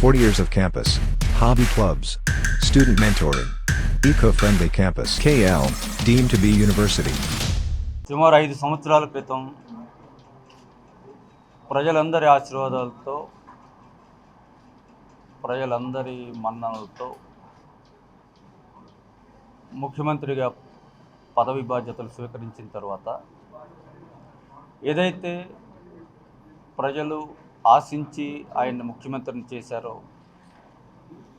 40 years of campus, hobby clubs, student mentoring, eco-friendly campus, KL, deemed to be university. సుమారు 5 సంవత్సరాల క్రితం ప్రజలందరి ఆశీర్వాదాలతో, ప్రజలందరి మన్ననలతో ముఖ్యమంత్రిగా పదవి బాధ్యతలు స్వీకరించిన తర్వాత ఏదైతే ప్రజలు ఆశించి ఆయన్ని ముఖ్యమంత్రిని చేశారో,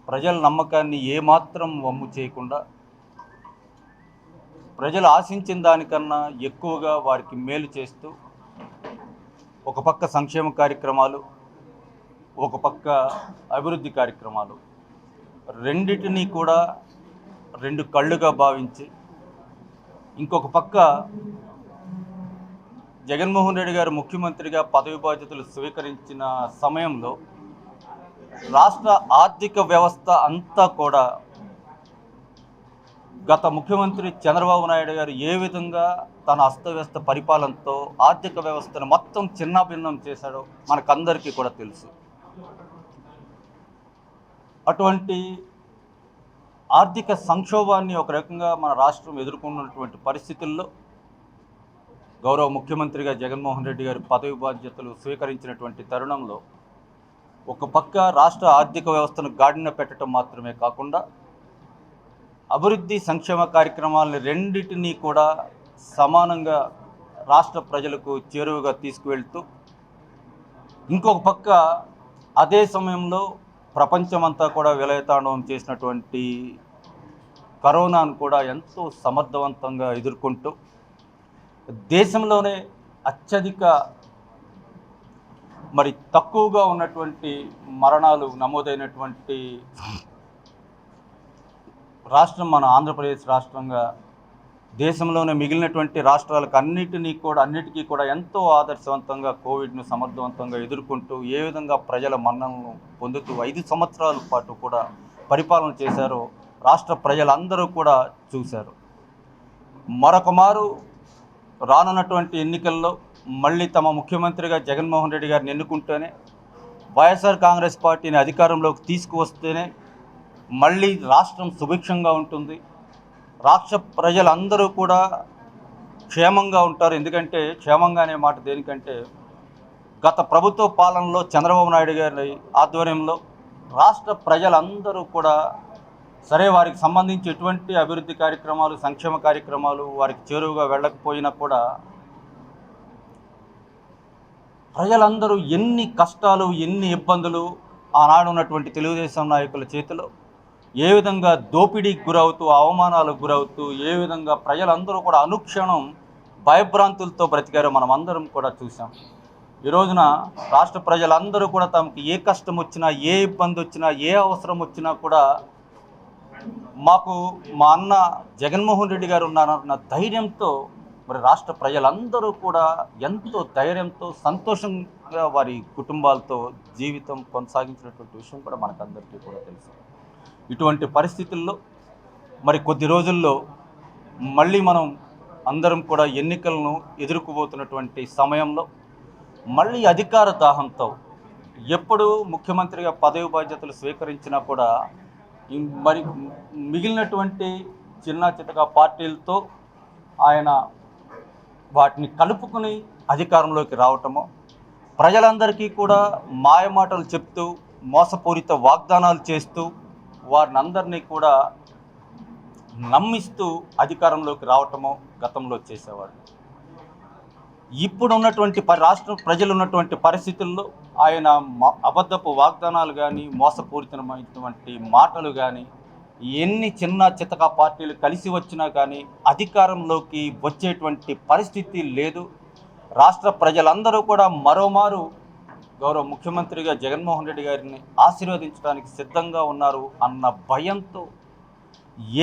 ప్రజల నమ్మకాన్ని ఏమాత్రం వమ్ము చేయకుండా ప్రజలు ఆశించిన దానికన్నా ఎక్కువగా వారికి మేలు చేస్తూ ఒక పక్క సంక్షేమ కార్యక్రమాలు, ఒక పక్క అభివృద్ధి కార్యక్రమాలు రెండిటినీ కూడా రెండు కళ్ళుగా భావించి, ఇంకొక పక్క జగన్మోహన్ రెడ్డి గారు ముఖ్యమంత్రిగా పదవి బాధ్యతలు స్వీకరించిన సమయంలో రాష్ట్ర ఆర్థిక వ్యవస్థ అంతా కూడా గత ముఖ్యమంత్రి చంద్రబాబు నాయుడు గారు ఏ విధంగా తన అస్తవ్యస్త పరిపాలనతో ఆర్థిక వ్యవస్థను మొత్తం చిన్నాభిన్నం చేశాడో మనకందరికీ కూడా తెలుసు. అటువంటి ఆర్థిక సంక్షోభాన్ని ఒక రకంగా మన రాష్ట్రం ఎదుర్కొన్నటువంటి పరిస్థితుల్లో గౌరవ ముఖ్యమంత్రిగా జగన్మోహన్ రెడ్డి గారి పదవి బాధ్యతలు స్వీకరించినటువంటి తరుణంలో ఒక పక్క రాష్ట్ర ఆర్థిక వ్యవస్థను గాడిన పెట్టడం మాత్రమే కాకుండా అభివృద్ధి సంక్షేమ కార్యక్రమాలని రెండింటినీ కూడా సమానంగా రాష్ట్ర ప్రజలకు చేరువగా తీసుకువెళ్తూ, ఇంకొక పక్క అదే సమయంలో ప్రపంచమంతా కూడా విలయతాండవం చేసినటువంటి కరోనాను కూడా ఎంతో సమర్థవంతంగా ఎదుర్కొంటూ దేశంలోనే అత్యధిక తక్కువగా ఉన్నటువంటి మరణాలు నమోదైనటువంటి రాష్ట్రం మన ఆంధ్రప్రదేశ్ రాష్ట్రంగా దేశంలోనే మిగిలినటువంటి రాష్ట్రాలకు అన్నిటికీ కూడా ఎంతో ఆదర్శవంతంగా కోవిడ్ను సమర్థవంతంగా ఎదుర్కొంటూ ఏ విధంగా ప్రజల మన్ననను పొందుతూ 5 సంవత్సరాల పాటు కూడా పరిపాలన చేశారో రాష్ట్ర ప్రజలందరూ కూడా చూశారు. మరొక మారు రానున్నటువంటి ఎన్నికల్లో మళ్ళీ తమ ముఖ్యమంత్రిగా జగన్మోహన్ రెడ్డి గారిని ఎన్నుకుంటేనే, వైఎస్ఆర్ కాంగ్రెస్ పార్టీని అధికారంలోకి తీసుకువస్తేనే మళ్ళీ రాష్ట్రం సుభిక్షంగా ఉంటుంది, రాష్ట్ర ప్రజలందరూ కూడా క్షేమంగా ఉంటారు. ఎందుకంటే క్షేమంగా అనే మాట దేనికంటే గత ప్రభుత్వ పాలనలో చంద్రబాబు నాయుడు గారి ఆధ్వర్యంలో రాష్ట్ర ప్రజలందరూ కూడా సరే వారికి సంబంధించి ఎటువంటి అభివృద్ధి కార్యక్రమాలు, సంక్షేమ కార్యక్రమాలు వారికి చేరువుగా వెళ్ళకపోయినా కూడా ప్రజలందరూ ఎన్ని కష్టాలు, ఎన్ని ఇబ్బందులు ఆనాడు ఉన్నటువంటి తెలుగుదేశం నాయకుల చేతిలో ఏ విధంగా దోపిడీకి గురవుతూ, అవమానాలకు గురవుతూ, ఏ విధంగా ప్రజలందరూ కూడా అనుక్షణం భయభ్రాంతులతో బ్రతికారో మనం అందరం కూడా చూసాం. ఈ రోజున రాష్ట్ర ప్రజలందరూ కూడా తమకు ఏ కష్టం వచ్చినా, ఏ ఇబ్బంది వచ్చినా, ఏ అవసరం వచ్చినా కూడా మాకు మా అన్న జగన్మోహన్ రెడ్డి గారు ఉన్నారన్న ధైర్యంతో రాష్ట్ర ప్రజలందరూ కూడా ఎంతో ధైర్యంతో, సంతోషంగా వారి కుటుంబాలతో జీవితం కొనసాగించినటువంటి విషయం కూడా మనకందరికీ కూడా తెలుసు. ఇటువంటి పరిస్థితుల్లో కొద్ది రోజుల్లో మళ్ళీ మనం అందరం కూడా ఎన్నికలను ఎదుర్కోబోతున్నటువంటి సమయంలో మళ్ళీ అధికార దాహంతో ఎప్పుడు ముఖ్యమంత్రిగా పదవి బాధ్యతలు స్వీకరించినా కూడా మిగిలినటువంటి చితకా పార్టీలతో ఆయన వాటిని కలుపుకుని అధికారంలోకి రావటము, ప్రజలందరికీ కూడా మాయమాటలు చెప్తూ, మోసపూరిత వాగ్దానాలు చేస్తూ, వారిని అందరినీ కూడా నమ్మిస్తూ అధికారంలోకి రావటము గతంలో చేసేవాడు. ఇప్పుడు ఉన్నటువంటి రాష్ట్ర ప్రజలు ఉన్నటువంటి పరిస్థితుల్లో ఆయన అబద్ధపు వాగ్దానాలు కానీ, మోసపూరితమైనటువంటి మాటలు కానీ, ఎన్ని చితకా పార్టీలు కలిసి వచ్చినా కానీ అధికారంలోకి వచ్చేటువంటి పరిస్థితి లేదు. రాష్ట్ర ప్రజలందరూ కూడా మరోమారు గౌరవ ముఖ్యమంత్రిగా జగన్మోహన్ రెడ్డి గారిని ఆశీర్వదించడానికి సిద్ధంగా ఉన్నారు అన్న భయంతో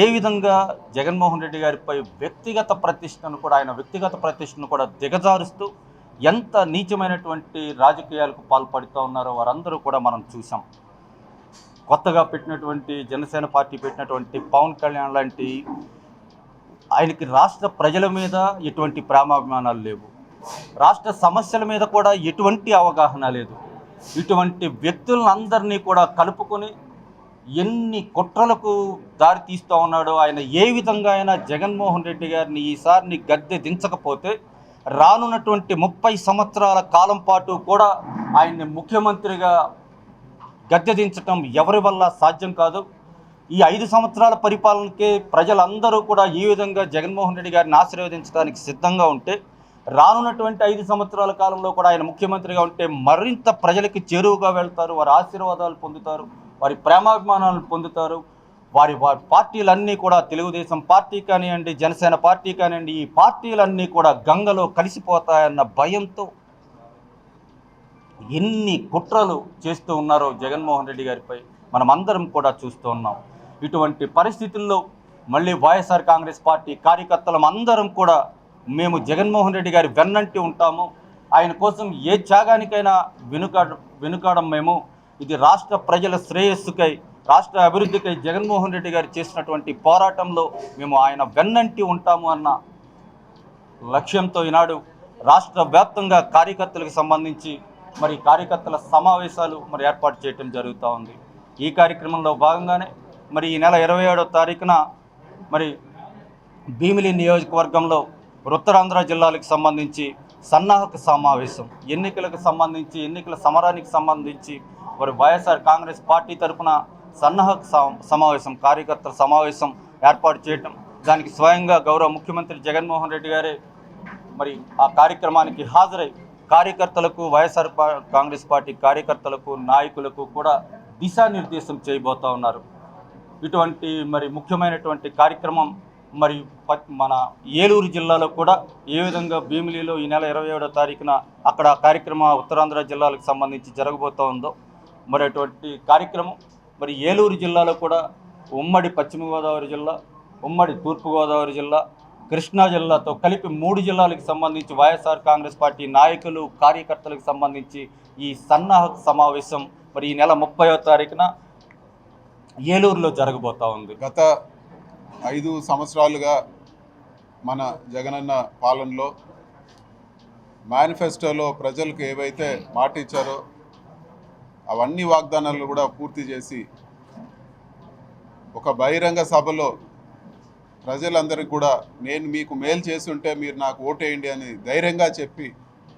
ఏ విధంగా జగన్మోహన్ రెడ్డి గారిపై ఆయన వ్యక్తిగత ప్రతిష్టను కూడా దిగజారుస్తూ ఎంత నీచమైనటువంటి రాజకీయాలకు పాల్పడుతూ ఉన్నారో వారందరూ కూడా మనం చూసాం. కొత్తగా పెట్టినటువంటి జనసేన పార్టీ పెట్టినటువంటి పవన్ కళ్యాణ్ లాంటి ఆయనకి రాష్ట్ర ప్రజల మీద ఎటువంటి ప్రేమాభిమానాలు లేవు, రాష్ట్ర సమస్యల మీద కూడా ఎటువంటి అవగాహన లేదు. ఇటువంటి వ్యక్తులందరినీ కూడా కలుపుకొని ఎన్ని కుట్రలకు దారి తీస్తూ ఉన్నాడో, ఆయన ఏ విధంగా అయినా జగన్మోహన్ రెడ్డి గారిని ఈసారిని గద్దె దించకపోతే రానున్నటువంటి 30 సంవత్సరాల కాలం పాటు కూడా ఆయన్ని ముఖ్యమంత్రిగా గద్దె దించటం ఎవరి వల్ల సాధ్యం కాదు. ఈ 5 సంవత్సరాల పరిపాలనకే ప్రజలందరూ కూడా ఈ విధంగా జగన్మోహన్ రెడ్డి గారిని ఆశీర్వదించడానికి సిద్ధంగా ఉంటే, రానున్నటువంటి 5 సంవత్సరాల కాలంలో కూడా ఆయన ముఖ్యమంత్రిగా ఉంటే మరింత ప్రజలకి చేరువుగా వెళ్తారు, వారి ఆశీర్వాదాలు పొందుతారు, వారి ప్రేమాభిమానాలను పొందుతారు. వారి పార్టీలన్నీ కూడా, తెలుగుదేశం పార్టీ కానివ్వండి, జనసేన పార్టీ కానివ్వండి, ఈ పార్టీలన్నీ కూడా గంగలో కలిసిపోతాయన్న భయంతో ఎన్ని కుట్రలు చేస్తూ ఉన్నారో జగన్మోహన్ రెడ్డి గారిపై మనమందరం కూడా చూస్తూ ఉన్నాం. ఇటువంటి పరిస్థితుల్లో మళ్ళీ వైఎస్ఆర్ కాంగ్రెస్ పార్టీ కార్యకర్తలం అందరం కూడా మేము జగన్మోహన్ రెడ్డి గారి వెన్నంటి ఉంటాము. ఆయన కోసం ఏ త్యాగానికైనా వెనుకాడం మేము. ఇది రాష్ట్ర ప్రజల శ్రేయస్సుకై, రాష్ట్ర అభివృద్ధికై జగన్మోహన్ రెడ్డి గారు చేసినటువంటి పోరాటంలో మేము ఆయన వెన్నంటి ఉంటాము అన్న లక్ష్యంతో ఈనాడు రాష్ట్ర వ్యాప్తంగా కార్యకర్తలకు సంబంధించి కార్యకర్తల సమావేశాలు ఏర్పాటు చేయడం జరుగుతూ ఉంది. ఈ కార్యక్రమంలో భాగంగానే ఈ నెల 27వ తారీఖున భీమిలి నియోజకవర్గంలో ఉత్తరాంధ్ర జిల్లాలకు సంబంధించి సన్నాహక సమావేశం, ఎన్నికలకు సంబంధించి, ఎన్నికల సమరానికి సంబంధించి వైఎస్ఆర్ కాంగ్రెస్ పార్టీ తరఫున సన్నాహక సమావేశం, కార్యకర్తల సమావేశం ఏర్పాటు చేయటం, దానికి స్వయంగా గౌరవ ముఖ్యమంత్రి జగన్మోహన్ రెడ్డి గారే ఆ కార్యక్రమానికి హాజరై కార్యకర్తలకు, వైఎస్ఆర్ కాంగ్రెస్ పార్టీ కార్యకర్తలకు, నాయకులకు కూడా దిశానిర్దేశం చేయబోతూ ఉన్నారు. ఇటువంటి ముఖ్యమైనటువంటి కార్యక్రమం మన ఏలూరు జిల్లాలో కూడా ఏ విధంగా భీమిలిలో ఈ నెల 27వ తారీఖున అక్కడ కార్యక్రమం ఉత్తరాంధ్ర జిల్లాలకు సంబంధించి జరగబోతూ ఉందో అటువంటి కార్యక్రమం ఏలూరు జిల్లాలో కూడా ఉమ్మడి పశ్చిమ గోదావరి జిల్లా, ఉమ్మడి తూర్పుగోదావరి జిల్లా, కృష్ణా జిల్లాతో కలిపి 3 జిల్లాలకు సంబంధించి వైఎస్ఆర్ కాంగ్రెస్ పార్టీ నాయకులు, కార్యకర్తలకు సంబంధించి ఈ సన్నాహక సమావేశం ఈ నెల 30వ తారీఖున ఏలూరులో జరగబోతూ ఉంది. గత 5 సంవత్సరాలుగా మన జగనన్న పాలనలో మేనిఫెస్టోలో ప్రజలకు ఏవైతే మాట ఇచ్చారో అవన్నీ వాగ్దానాలు కూడా పూర్తి చేసి ఒక బహిరంగ సభలో ప్రజలందరికీ కూడా నేను మీకు మేలు చేస్తుంటే మీరు నాకు ఓటేయండి అని ధైర్యంగా చెప్పి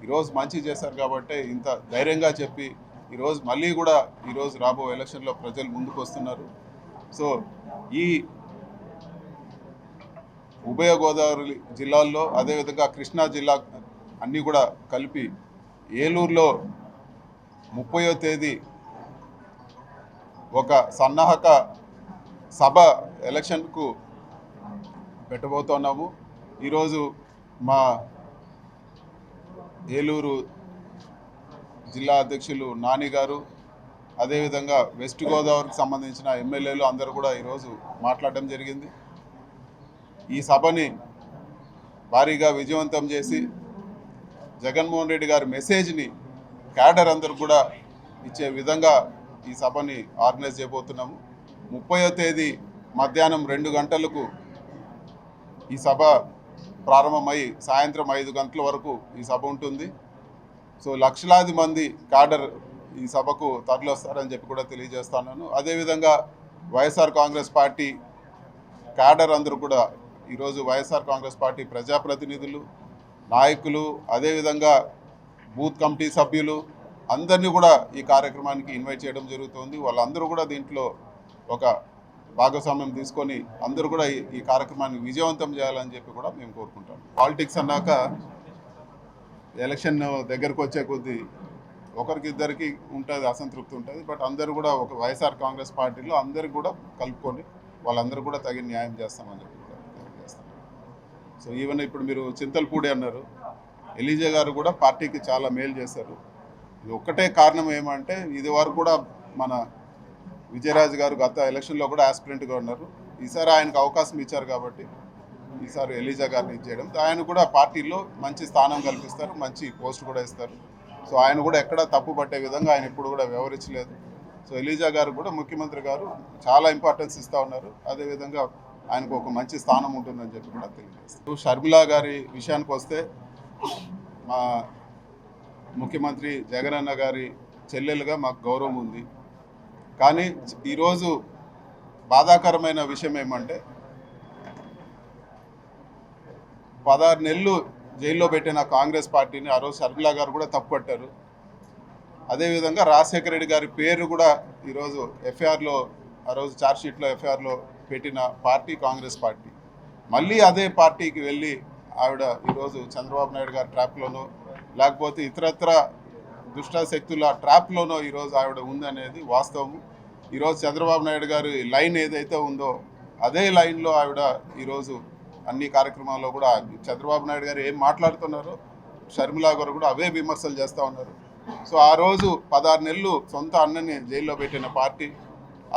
ఈరోజు మంచి చేశారు కాబట్టి ఇంత ధైర్యంగా చెప్పి ఈరోజు మళ్ళీ కూడా ఈరోజు రాబో ఎలక్షన్లో ప్రజలు ముందుకు వస్తున్నారు. సో ఈ ఉభయ గోదావరి జిల్లాల్లో, అదేవిధంగా కృష్ణా జిల్లా అన్నీ కూడా కలిపి ఏలూరులో 30వ తేదీ ఒక సన్నాహక సభ ఎలక్షన్కు పెట్టబోతున్నాము. ఈరోజు మా ఏలూరు జిల్లా అధ్యక్షులు నాని గారు, అదేవిధంగా వెస్ట్ గోదావరికి సంబంధించిన ఎమ్మెల్యేలు అందరూ కూడా ఈరోజు మాట్లాడడం జరిగింది. ఈ సభని భారీగా విజయవంతం చేసి జగన్మోహన్ రెడ్డి గారి మెసేజ్ని క్యాడర్ అందరూ కూడా ఇచ్చే విధంగా ఈ సభని ఆర్గనైజ్ చేయబోతున్నాము. 30వ తేదీ మధ్యాహ్నం 2 గంటలకు ఈ సభ ప్రారంభమై సాయంత్రం 5 గంటల వరకు ఈ సభ ఉంటుంది. సో లక్షలాది మంది క్యాడర్ ఈ సభకు తరలివస్తారని చెప్పి కూడా తెలియజేస్తున్నాను. అదేవిధంగా వైఎస్ఆర్ కాంగ్రెస్ పార్టీ క్యాడర్ అందరూ కూడా ఈరోజు వైఎస్ఆర్ కాంగ్రెస్ పార్టీ ప్రజాప్రతినిధులు, నాయకులు, అదేవిధంగా బూత్ కమిటీ సభ్యులు అందరినీ కూడా ఈ కార్యక్రమానికి ఇన్వైట్ చేయడం జరుగుతుంది. వాళ్ళందరూ కూడా దీంట్లో ఒక భాగస్వామ్యం తీసుకొని అందరూ కూడా ఈ కార్యక్రమాన్ని విజయవంతం చేయాలని చెప్పి కూడా మేము కోరుకుంటాం. పాలిటిక్స్ అన్నాక ఎలక్షన్ దగ్గరకు వచ్చే కొద్దీ ఒకరికిద్దరికి ఉంటుంది, అసంతృప్తి ఉంటుంది. బట్ అందరూ కూడా ఒక వైఎస్ఆర్ కాంగ్రెస్ పార్టీలో అందరికి కూడా కలుపుకొని వాళ్ళందరూ కూడా తగిన న్యాయం చేస్తామని చెప్పి కూడా తెలియజేస్తాం. సో ఈవెన్ ఇప్పుడు మీరు చింతలపూడి అన్నారు, ఎలీజా గారు కూడా పార్టీకి చాలా మేలు చేశారు. ఇది ఒక్కటే కారణం ఏమంటే ఇది వరకు కూడా మన విజయరాజు గారు గత ఎలక్షన్లో కూడా ఆస్పిరెంట్గా ఉన్నారు. ఈసారి ఆయనకు అవకాశం ఇచ్చారు కాబట్టి ఈసారి ఎలీజా గారిని ఇచ్చేయడం, ఆయన కూడా పార్టీలో మంచి స్థానం కల్పిస్తారు, మంచి పోస్ట్ కూడా ఇస్తారు. సో ఆయన కూడా ఎక్కడ తప్పు పట్టే విధంగా ఆయన ఎప్పుడు కూడా వ్యవహరించలేదు. సో ఎలీజా గారు కూడా ముఖ్యమంత్రి గారు చాలా ఇంపార్టెన్స్ ఇస్తూ ఉన్నారు. అదేవిధంగా ఆయనకు ఒక మంచి స్థానం ఉంటుందని చెప్పి కూడా తెలియజేస్తారు. షర్మిలా గారి విషయానికి వస్తే మా ముఖ్యమంత్రి జగనన్న గారి చెల్లెలుగా మాకు గౌరవం ఉంది. కానీ ఈరోజు బాధాకరమైన విషయం ఏమంటే 16 నెలలు జైల్లో పెట్టిన కాంగ్రెస్ పార్టీని ఆ రోజు షర్మిలా గారు కూడా తప్పుపట్టారు. అదేవిధంగా రాజశేఖర రెడ్డి గారి పేరు కూడా ఈరోజు ఎఫ్ఐఆర్లో, ఆ రోజు ఛార్జ్షీట్లో ఎఫ్ఐఆర్లో పెట్టిన పార్టీ కాంగ్రెస్ పార్టీ. మళ్ళీ అదే పార్టీకి వెళ్ళి ఆవిడ ఈరోజు చంద్రబాబు నాయుడు గారి ట్రాప్లోనో లేకపోతే ఇతరత్ర దుష్ట శక్తుల ట్రాప్లోనో ఈరోజు ఆవిడ ఉందనేది వాస్తవము. ఈరోజు చంద్రబాబు నాయుడు గారి లైన్ ఏదైతే ఉందో అదే లైన్లో ఆవిడ ఈరోజు అన్ని కార్యక్రమాల్లో కూడా చంద్రబాబు నాయుడు గారు ఏం మాట్లాడుతున్నారో షర్మిలా గారు కూడా అవే విమర్శలు చేస్తూ ఉన్నారు. సో ఆ రోజు 16 నెలలు సొంత అన్నని జైల్లో పెట్టిన పార్టీ,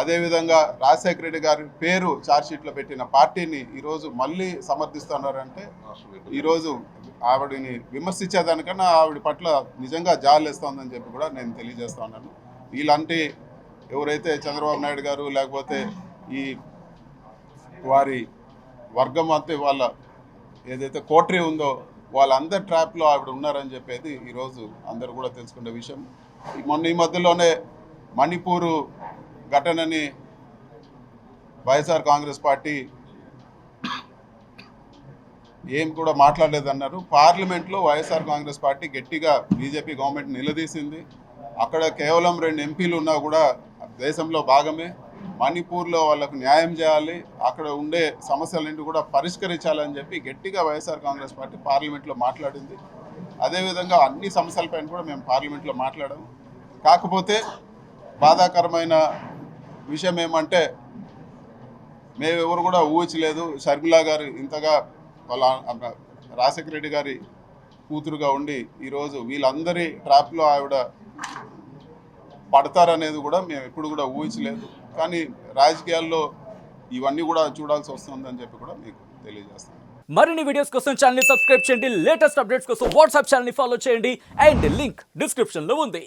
అదేవిధంగా రాజశేఖర రెడ్డి గారి పేరు ఛార్జ్షీట్లో పెట్టిన పార్టీని ఈరోజు మళ్ళీ సమర్థిస్తున్నారంటే ఈరోజు ఆవిడని విమర్శించేదానికన్నా ఆవిడ పట్ల నిజంగా జాలేస్తోందని చెప్పి కూడా నేను తెలియజేస్తా ఉన్నాను. ఇలాంటి ఎవరైతే చంద్రబాబు నాయుడు గారు లేకపోతే ఈ వారి వర్గం అంతే వాళ్ళ ఏదైతే కోటరీ ఉందో వాళ్ళందరి ట్రాప్లో ఆవిడ ఉన్నారని చెప్పేది ఈరోజు అందరూ కూడా తెలుసుకునే విషయం. మొన్న ఈ మధ్యలోనే మణిపూరు ఘటనని వైఎస్ఆర్ కాంగ్రెస్ పార్టీ ఏం కూడా మాట్లాడలేదన్నారు. పార్లమెంట్లో వైఎస్ఆర్ కాంగ్రెస్ పార్టీ గట్టిగా బీజేపీ గవర్నమెంట్ నిలదీసింది. అక్కడ కేవలం 2 ఎంపీలు ఉన్నా కూడా దేశంలో భాగమే. మణిపూర్లో వాళ్ళకు న్యాయం చేయాలి, అక్కడ ఉండే సమస్యలన్నింటి కూడా పరిష్కరించాలని చెప్పి గట్టిగా వైఎస్ఆర్ కాంగ్రెస్ పార్టీ పార్లమెంట్లో మాట్లాడింది. అదేవిధంగా అన్ని సమస్యలపైన కూడా మేము పార్లమెంట్లో మాట్లాడాము. కాకపోతే బాధాకరమైన విషయం ఏమంటే మేమెవరు కూడా ఊహించలేదు షర్మిలా గారు ఇంతగా వాళ్ళ రాజశేఖర రెడ్డి గారి కూతురుగా ఉండి ఈరోజు వీళ్ళందరి ట్రాప్లో ఆవిడ పడతారనేది కూడా మేము ఎప్పుడు కూడా ఊహించలేదు. కానీ రాజకీయాల్లో ఇవన్నీ కూడా చూడాల్సి వస్తుందని చెప్పి కూడా మీకు తెలియజేస్తాను. మరిన్ని వీడియోస్ కోసం ఛానల్ ని సబ్స్క్రైబ్ చేయండి, లేటెస్ట్ అప్డేట్స్ కోసం వాట్సాప్ ఛానల్ ని ఫాలో చేయండి అండ్ లింక్ డిస్క్రిప్షన్ లో ఉంది.